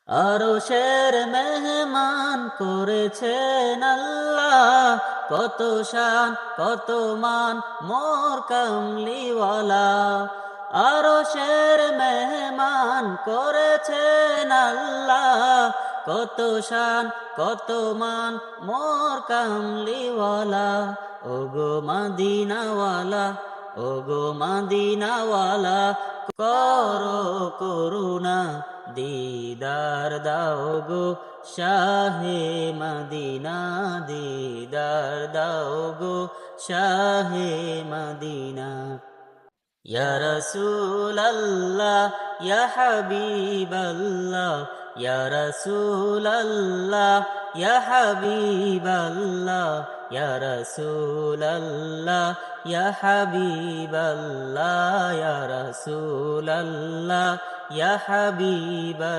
আরশের মেহমান করেছেন আল্লাহ, কত শান কত মান মোর কামলিওয়ালা। আরশের মেহমান করেছেন আল্লাহ, কত শান কত মান মোর কামলিওয়ালা। ওগো মদিনাওয়ালা, ওগো মদিনাওয়ালা, করো করুণা দিদার দাও গো শাহে মদিনা, দিদার দাও গো শাহে মদিনা। ইয়া রাসূলাল্লাহ ইয়া হাবিবাল্লাহ, ইয়া রাসূলাল্লাহ ইয়া হাবিবাল্লাহ, ইয়া রাসূলাল্লাহ ইয়া হাবিবাল্লাহ, ইয়া রাসূলাল্লাহ ইয়া হাবিবাল্লাহ।